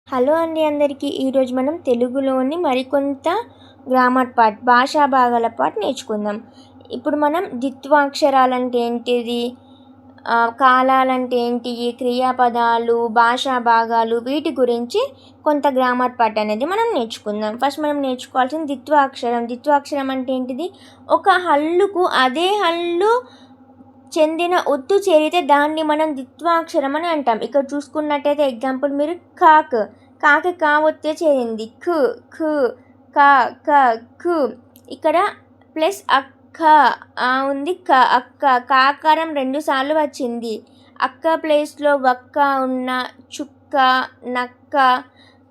Hello అండి అందరికీ. ఈరోజు మనం తెలుగులోని మరికొంత గ్రామర్ పార్ట్, భాషా భాగాల పార్ట్ నేర్చుకుందాం. ఇప్పుడు మనం ద్విత్వాక్షరాలంటే ఏంటిది, కాలాలంటే ఏంటి, క్రియాపదాలు, భాషా భాగాలు, వీటి గురించి కొంత గ్రామర్ పార్ట్ అనేది మనం నేర్చుకుందాం. ఫస్ట్ మనం నేర్చుకోవాల్సింది ద్విత్వాక్షరం. ద్విత్వాక్షరం అంటే ఏంటిది, ఒక హల్లుకు అదే హల్లు చెందిన ఒత్తు చేరితే దాన్ని మనం ద్విత్వాక్షరం అని అంటాం. ఇక్కడ చూసుకున్నట్టయితే ఎగ్జాంపుల్ మీరు కాకి కా ఒత్తే చేరింది, ఖ ఖ కా క ఖ. ఇక్కడ ప్లస్ అక్క ఉంది, అక్క కాకారం 2 సార్లు వచ్చింది. అక్క ప్లేస్లో వక్క ఉన్న, చుక్క నక్క,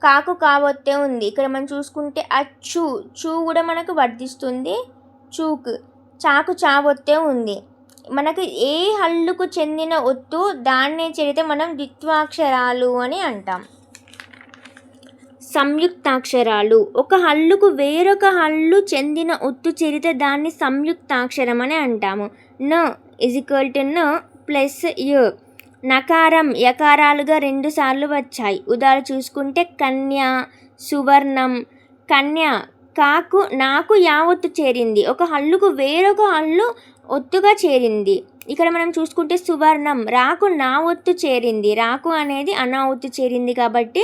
కాకు కావొత్తే ఉంది. ఇక్కడ మనం చూసుకుంటే అచ్చు చూ కూడా మనకు వర్తిస్తుంది, చూకు. చాకు చావొత్తే ఉంది. మనకు ఏ హల్లుకు చెందిన ఒత్తు దాన్నే చేరితే మనం ద్విత్వాక్షరాలు అని అంటాం. సంయుక్తాక్షరాలు, ఒక హల్లుకు వేరొక హల్లు చెందిన ఒత్తు చేరితే దాన్ని సంయుక్తాక్షరం అని అంటాము. న = న ప్లస్ య. నకారం యకారాలుగా 2 సార్లు వచ్చాయి. ఉదాహరణ చూసుకుంటే కన్య, సువర్ణం. కన్య కాకు నాకు యావత్తు చేరింది, ఒక హల్లుకు వేరొక హల్లు ఒత్తుగా చేరింది. ఇక్కడ మనం చూసుకుంటే సువర్ణం రాకు నా ఒత్తు చేరింది, రాకు అనేది అనా ఒత్తు చేరింది కాబట్టి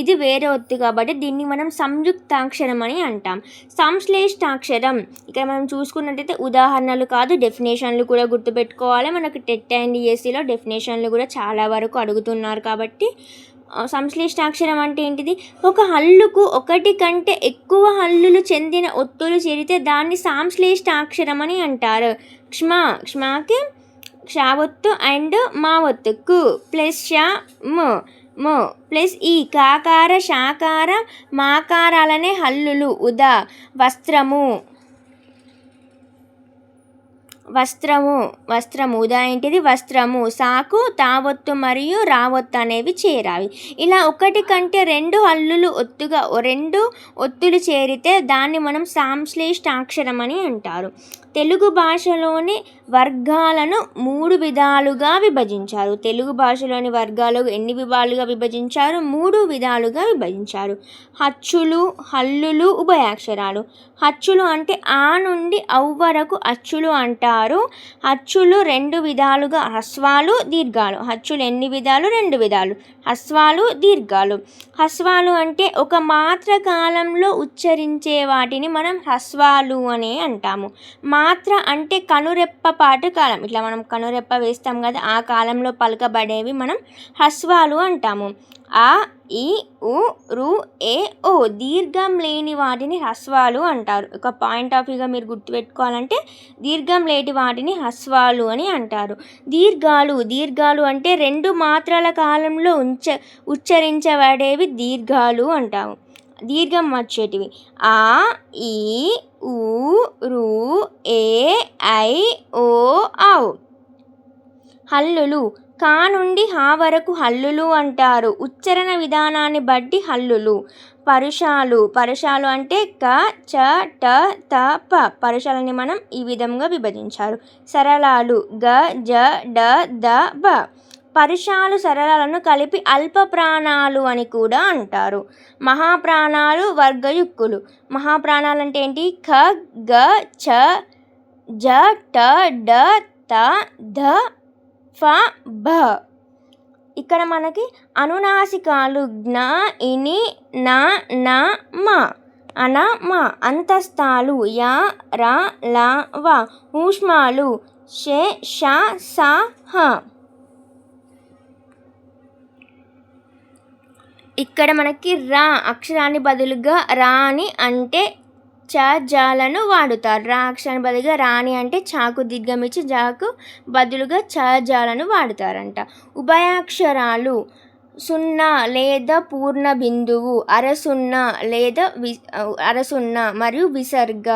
ఇది వేరే ఒత్తు కాబట్టి దీన్ని మనం సంయుక్తాక్షరం అని అంటాం. సంశ్లేష్టాక్షరం, ఇక్కడ మనం చూసుకున్నట్టయితే ఉదాహరణలు కాదు డెఫినేషన్లు కూడా గుర్తుపెట్టుకోవాలి. మనకు టెట్ అండ్ డిఎస్సిలో డెఫినేషన్లు కూడా చాలా వరకు అడుగుతున్నారు కాబట్టి. సంశ్లేష్టాక్షరం అంటే ఏంటిది, ఒక హల్లుకు ఒకటి కంటే ఎక్కువ హల్లులు చెందిన ఒత్తులు చేరితే దాన్ని సంశ్లేష్టాక్షరం అని అంటారు. క్షమాకి క్షావొత్తు అండ్ మా ఒత్తు కు ప్లస్ ష మ ప్లస్ ఈ కాకార షాకార మాకారాలనే హల్లులు. వస్త్రము ఉదా ఏంటిది, వస్త్రము. సాకు తావొత్తు మరియు రావొత్తు అనేవి చేరావి. ఇలా ఒకటి కంటే 2 హల్లులు రెండు ఒత్తులు చేరితే దాన్ని మనం సంశ్లేష్టాక్షరం అని అంటారు. తెలుగు భాషలోని వర్గాలను 3 విధాలుగా విభజించారు. తెలుగు భాషలోని వర్గాలు ఎన్ని విధాలుగా విభజించారు? 3 విధాలుగా విభజించారు. హచ్చులు, హల్లులు, ఉభయాక్షరాలు. హచ్చులు అంటే ఆ నుండి ఔ వరకు అచ్చులు అంటారు. హచ్చులు 2 విధాలుగా, హ్రస్వాలు, దీర్ఘాలు. హచ్చులు ఎన్ని విధాలు? 2 విధాలు, హ్రస్వాలు, దీర్ఘాలు. హ్రస్వాలు అంటే ఒక మాత్ర కాలంలో ఉచ్చరించే వాటిని మనం హ్రస్వాలు అని అంటాము. మాత్ర అంటే కనురెప్పపాటు కాలం, ఇట్లా మనం కనురెప్ప వేస్తాం కదా, ఆ కాలంలో పలకబడేవి మనం హ్రస్వాలు అంటాము. ఆ ఈ ఉ రు ఏ ఓ దీర్ఘం లేని వాటిని హ్రస్వాలు అంటారు. ఒక పాయింట్ ఆఫ్ వ్యూగా మీరు గుర్తుపెట్టుకోవాలంటే దీర్ఘం లేని వాటిని హ్రస్వాలు అని అంటారు. దీర్ఘాలు అంటే 2 మాత్రల కాలంలో ఉచ్చరించబడేవి దీర్ఘాలు అంటాము. దీర్ఘం వచ్చేటివి ఆ ఈ ఊ రు ఏ ఐ ఓ ఔ. హల్లులు కా నుండి హా వరకు హల్లులు అంటారు. ఉచ్చారణ విధానాన్ని బట్టి హల్లులు. పరుషాలు అంటే క చ ట త ప. పరుషాలని మనం ఈ విధంగా విభజించారు. సరళాలు గ జ డ ద బ. పరుషాలు సరళాలను కలిపి అల్ప ప్రాణాలు అని కూడా అంటారు. మహాప్రాణాలు వర్గయుక్కులు. మహాప్రాణాలు అంటే ఏంటి, ఖ గ చ జ ట డ త ధ ఫ భ. ఇక్కడ మనకి అనునాసికాలు జ్ఞ ఇని న న మ అన మ. అంతస్తాలు య ర ల వ. ఊష్మాలు షే ష స హ. ఇక్కడ మనకి రా అక్షరాన్ని బదులుగా రాని అంటే చ జాలను వాడుతారు. రా అక్షరాన్ని బదులుగా రాని అంటే చాకు దీర్ఘమిచ్చి జాకు బదులుగా చ జాలను వాడుతారంట. ఉభయాక్షరాలు 0 లేదా పూర్ణ బిందువు, అరసున్న మరియు విసర్గ.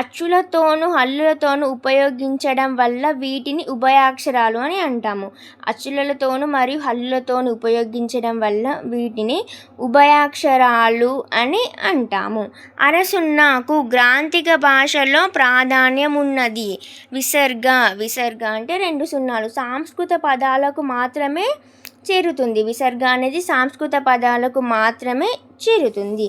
అచ్చులతోనూ హల్లులతోనూ ఉపయోగించడం వల్ల వీటిని ఉభయాక్షరాలు అని అంటాము. అచ్చులతోనూ మరియు హల్లులతోనూ ఉపయోగించడం వల్ల వీటిని ఉభయాక్షరాలు అని అంటాము. అరసున్నకు గ్రాంథిక భాషలో ప్రాధాన్యం ఉన్నది. విసర్గ అంటే 2 సున్నాలు. సంస్కృత పదాలకు మాత్రమే చేరుతుంది. విసర్గ అనేది సంస్కృత పదాలకు మాత్రమే చేరుతుంది.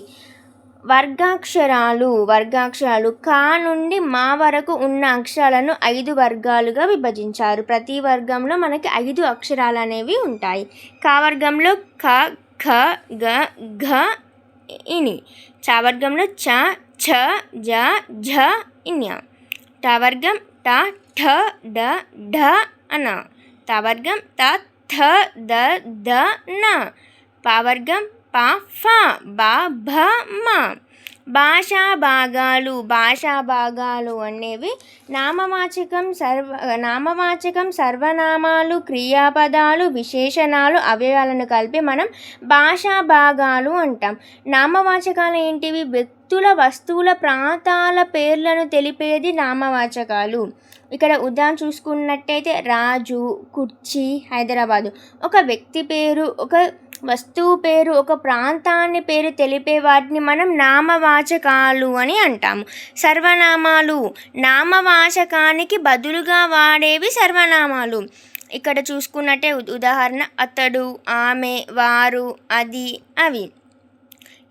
వర్గాక్షరాలు కా నుండి మా వరకు ఉన్న అక్షరాలను 5 వర్గాలుగా విభజించారు. ప్రతి వర్గంలో మనకి 5 అక్షరాలు అనేవి ఉంటాయి. కా వర్గంలో క, ఖ, గ, ఘ, ఇని. చ వర్గంలో చ, ఛ, జ, ఝ, ఇన్య. ట వర్గం ట, ఠ, డ, ఢ, అన. త వర్గం త, థ, ద, ద, న. ప వర్గం ప, ఫ, బ, భ, మ. భాషా భాగాలు అనేవి నామవాచకం, సర్వనామాలు, క్రియాపదాలు, విశేషణాలు, అవయవాలను కలిపి మనం భాషా భాగాలు అంటాం. నామవాచకాలు ఏంటివి? వ్యక్తుల, వస్తువుల, ప్రాంతాల పేర్లను తెలిపేది నామవాచకాలు. ఇక్కడ ఉదాహరణ చూసుకున్నట్టయితే రాజు, కుర్చీ, హైదరాబాదు. ఒక వ్యక్తి పేరు, ఒక వస్తువు పేరు, ఒక ప్రాంతాన్ని పేరు తెలిపే వాటిని మనం నామవాచకాలు అని అంటాము. సర్వనామాలు నామవాచకానికి బదులుగా వాడేవి సర్వనామాలు. ఇక్కడ చూసుకున్నట్టే ఉదాహరణ అతడు, ఆమె, వారు, అది, అవి.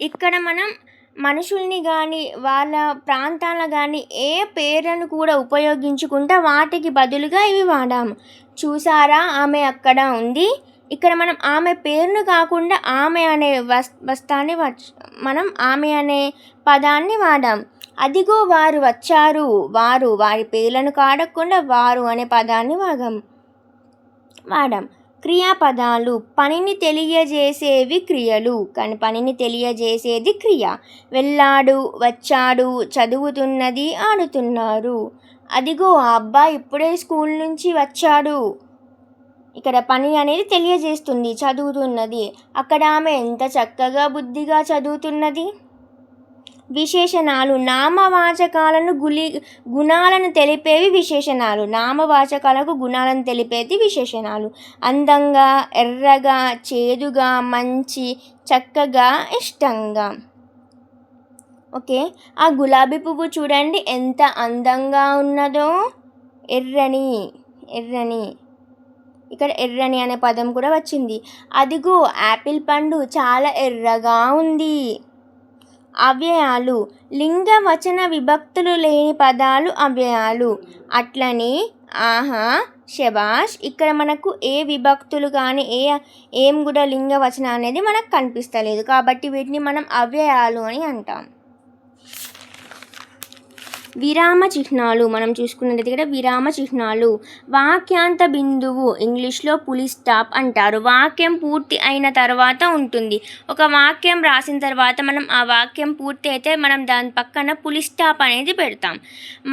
ఇక్కడ మనం మనుషుల్ని కానీ వాళ్ళ ప్రాంతాలను కానీ ఏ పేర్లను కూడా ఉపయోగించుకుంటా వాటికి బదులుగా ఇవి వాడాము. చూసారా, ఆమె అక్కడ ఉంది. ఇక్కడ మనం ఆమె పేరును కాకుండా ఆమె అనే వస్తాన్ని మనం ఆమె అనే పదాన్ని వాడాం. అదిగో వారు వచ్చారు, వారి పేర్లను కాడకుండా వారు అనే పదాన్ని వాడాం. క్రియాపదాలు పనిని తెలియజేసేవి క్రియలు, కానీ పనిని తెలియజేసేది క్రియ. వెళ్ళాడు, వచ్చాడు, చదువుతున్నది, ఆడుతున్నారు. అదిగో ఆ అబ్బాయి ఇప్పుడే స్కూల్ నుంచి వచ్చాడు. ఇక్కడ పని అనేది తెలియజేస్తుంది, చదువుతున్నది. అక్కడ ఆమె ఎంత చక్కగా బుద్ధిగా చదువుతున్నది. విశేషణాలు నామవాచకాలను గుణాలను తెలిపేవి విశేషణాలు. నామవాచకాలకు గుణాలను తెలిపేది విశేషణాలు. అందంగా, ఎర్రగా, చేదుగా, మంచి, చక్కగా, ఇష్టంగా. ఓకే, ఆ గులాబీ పువ్వు చూడండి ఎంత అందంగా ఉన్నదో. ఎర్రని. ఇక్కడ ఎర్రని అనే పదం కూడా వచ్చింది. అదిగో యాపిల్ పండు చాలా ఎర్రగా ఉంది. అవ్యయాలు లింగ, వచన, విభక్తులు లేని పదాలు అవ్యయాలు. అట్లని, ఆహా, శబాష్. ఇక్కడ మనకు ఏ విభక్తులు కానీ ఏం కూడా లింగ, వచన అనేది మనకు కనిపిస్తలేదు, కాబట్టి వీటిని మనం అవ్యయాలు అని అంటాం. విరామ చిహ్నాలు మనం చూసుకున్నది ఇక్కడ విరామ చిహ్నాలు. వాక్యాంత బిందువు ఇంగ్లీష్లో పులి స్టాప్ అంటారు. వాక్యం పూర్తి అయిన తర్వాత ఉంటుంది. ఒక వాక్యం రాసిన తర్వాత మనం ఆ వాక్యం పూర్తి అయితే మనం దాని పక్కన పులి స్టాప్ అనేది పెడతాం.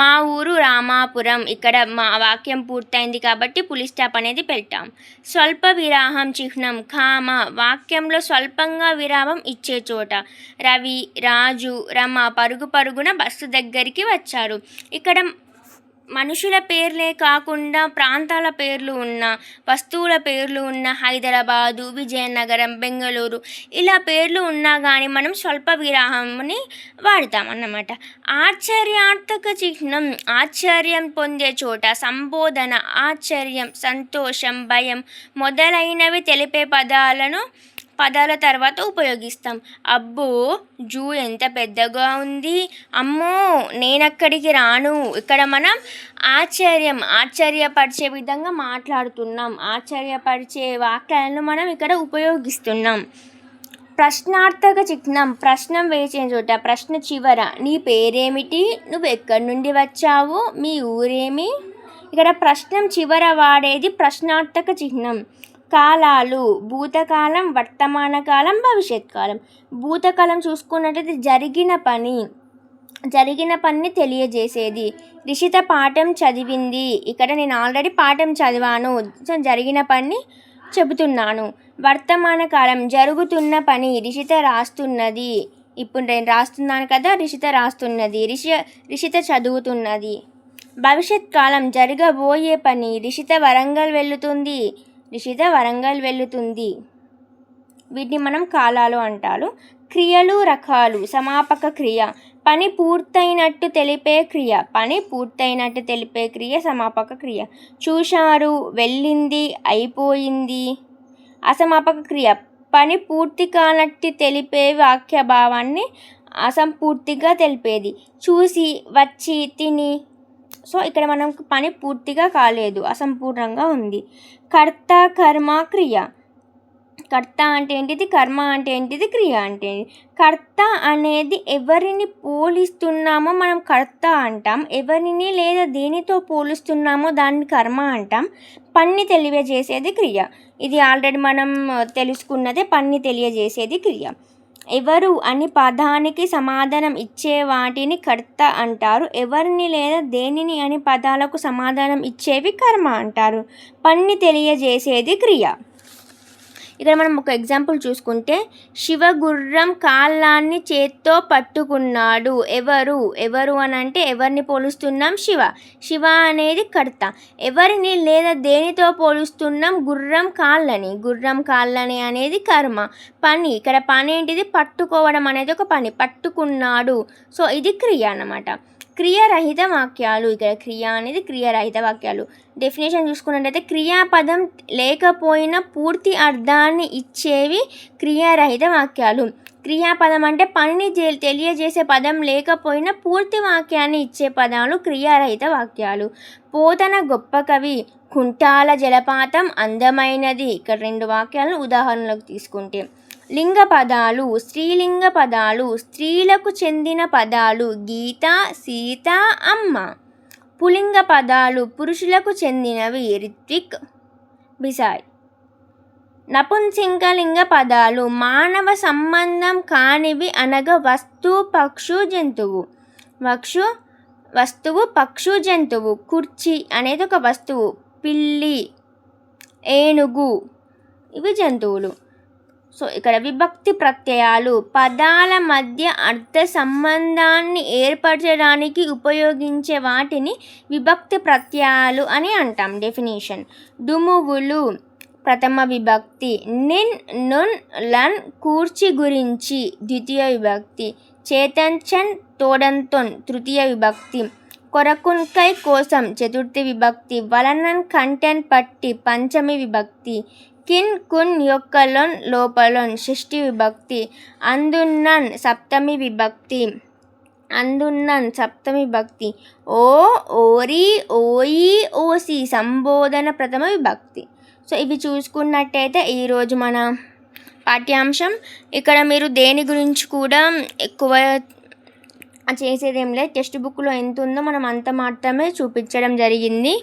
మా ఊరు రామాపురం. ఇక్కడ మా వాక్యం పూర్తయింది కాబట్టి పులి స్టాప్ అనేది పెట్టాం. స్వల్ప విరామం చిహ్నం కామ. వాక్యంలో స్వల్పంగా విరామం ఇచ్చే చోట. రవి, రాజు, రమ పరుగున బస్సు దగ్గరికి వచ్చారు. ఇక్కడ మనుషుల పేర్లే కాకుండా ప్రాంతాల పేర్లు ఉన్న, వస్తువుల పేర్లు ఉన్న, హైదరాబాదు, విజయనగరం, బెంగళూరు ఇలా పేర్లు ఉన్నా కానీ మనం స్వల్ప విరామాన్ని వాడతాం అన్నమాట. ఆశ్చర్యార్థక చిహ్నం ఆశ్చర్యం పొందే చోట. సంబోధన ఆశ్చర్యం, సంతోషం, భయం మొదలైనవి తెలిపే పదాల తర్వాత ఉపయోగిస్తాం. అబ్బో, జూ ఎంత పెద్దగా ఉంది. అమ్మో, నేనక్కడికి రాను. ఇక్కడ మనం ఆశ్చర్యపరిచే విధంగా మాట్లాడుతున్నాం. ఆశ్చర్యపరిచే వాక్యాలను మనం ఇక్కడ ఉపయోగిస్తున్నాం. ప్రశ్నార్థక చిహ్నం ప్రశ్న వేసే చోట. ప్రశ్న చివర నీ పేరేమిటి, నువ్వు ఎక్కడి నుండి వచ్చావు, మీ ఊరేమి. ఇక్కడ ప్రశ్న చివర వాడేది ప్రశ్నార్థక చిహ్నం. కాలాలు భూతకాలం, వర్తమాన కాలం, భవిష్యత్ కాలం. భూతకాలం చూసుకున్నట్లయితే జరిగిన పనిని తెలియజేసేది. రిషిత పాఠం చదివింది. ఇక్కడ నేను ఆల్రెడీ పాఠం చదివాను, సో జరిగిన పని చెబుతున్నాను. వర్తమాన కాలం జరుగుతున్న పని. రిషిత రాస్తున్నది. ఇప్పుడు నేను రాస్తున్నాను కదా, రిషిత రాస్తున్నది. రిషిత చదువుతున్నది. భవిష్యత్ కాలం జరగబోయే పని. రిషిత వరంగల్ వెళ్తుంది. వీటిని మనం కాలాలు అంటారు. క్రియలు రకాలు. సమాపక క్రియ పని పూర్తయినట్టు తెలిపే క్రియ సమాపక క్రియ. చూశారు, వెళ్ళింది, అయిపోయింది. అసమాపక క్రియ పని పూర్తి కానట్టు తెలిపే వాక్య భావాన్ని అసంపూర్తిగా తెలిపేది. చూసి, వచ్చి, తిని. సో ఇక్కడ మనం పని పూర్తిగా కాలేదు, అసంపూర్ణంగా ఉంది. కర్త, కర్మ, క్రియ. కర్త అంటే ఏంటిది, కర్మ అంటే ఏంటిది, క్రియ అంటే ఏంటిది. కర్త అనేది ఎవరిని పోలిస్తున్నామో మనం కర్త అంటాం, ఎవరిని లేదా దేనితో పోలుస్తున్నామో దాన్ని కర్మ అంటాం. పని తెలియజేసేది క్రియ. ఇది ఆల్రెడీ మనం తెలుసుకున్నదే, పని తెలియజేసేది క్రియ. ఎవరు అని పదానికి సమాధానం ఇచ్చే వాటిని కర్త అంటారు. ఎవరిని లేదా దేనిని అని పదాలకు సమాధానం ఇచ్చేవి కర్మ అంటారు. పని తెలియజేసేది క్రియ. ఇక్కడ మనం ఒక ఎగ్జాంపుల్ చూసుకుంటే, శివ గుర్రం కాళ్ళాన్ని చేత్తో పట్టుకున్నాడు. ఎవరు అని అంటే ఎవరిని పోలుస్తున్నాం, శివ. శివ అనేది కర్త. ఎవరిని లేదా దేనితో పోలుస్తున్నాం, గుర్రం కాళ్ళని అనేది కర్మ. పని, ఇక్కడ పని ఏంటిది, పట్టుకోవడం అనేది ఒక పని, పట్టుకున్నాడు. సో ఇది క్రియ అన్నమాట. క్రియారహిత వాక్యాలు. ఇక్కడ క్రియ అనేది క్రియారహిత వాక్యాలు. డెఫినేషన్ చూసుకున్నట్టయితే, క్రియాపదం లేకపోయినా పూర్తి అర్థాన్ని ఇచ్చేవి క్రియారహిత వాక్యాలు. క్రియాపదం అంటే పనిని తెలియజేసే పదం లేకపోయినా పూర్తి వాక్యాన్ని ఇచ్చే పదాలు క్రియారహిత వాక్యాలు. పోతన గొప్ప కవి, కుంటాల జలపాతం అందమైనది. ఇక్కడ 2 వాక్యాలను ఉదాహరణలకు తీసుకుంటే, లింగ పదాలు, స్త్రీలింగ పదాలు, స్త్రీలకు చెందిన పదాలు, గీత, సీత, అమ్మ. పులింగ పదాలు, పురుషులకు చెందినవి, రిత్విక్, బిసాయ్. నపుంసకలింగ పదాలు, మానవ సంబంధం కానివి అనగా వస్తువు, పక్షు, జంతువు. కుర్చీ అనేది ఒక వస్తువు, పిల్లి, ఏనుగు ఇవి జంతువులు. సో ఇక్కడ విభక్తి ప్రత్యయాలు, పదాల మధ్య అర్థ సంబంధాన్ని ఏర్పరచడానికి ఉపయోగించే వాటిని విభక్తి ప్రత్యయాలు అని అంటాం. డెఫినేషన్: డుమువులు ప్రథమ విభక్తి, నిన్, నున్, లన్ కూర్చి గురించి ద్వితీయ విభక్తి, చేతన్, తోడంతోన్ తృతీయ విభక్తి, కొరకున్కై కోసం చతుర్థి విభక్తి, వలనన్ కంటెన్ పట్టి పంచమి విభక్తి, కిన్, కున్ యొక్క లొన్ లోపలొన్ షష్ఠి విభక్తి, అందున్నన్ సప్తమి విభక్తి, ఓ, ఓరి, ఓయి, ఓసి సంబోధన ప్రథమ విభక్తి. సో ఇవి చూసుకున్నట్టయితే ఈరోజు మన పాఠ్యాంశం. ఇక్కడ మీరు దేని గురించి కూడా ఎక్కువ చేసేదేం లేదు, టెక్స్ట్ బుక్లో ఎంత ఉందో మనం అంత మాత్రమే చూపించడం జరిగింది.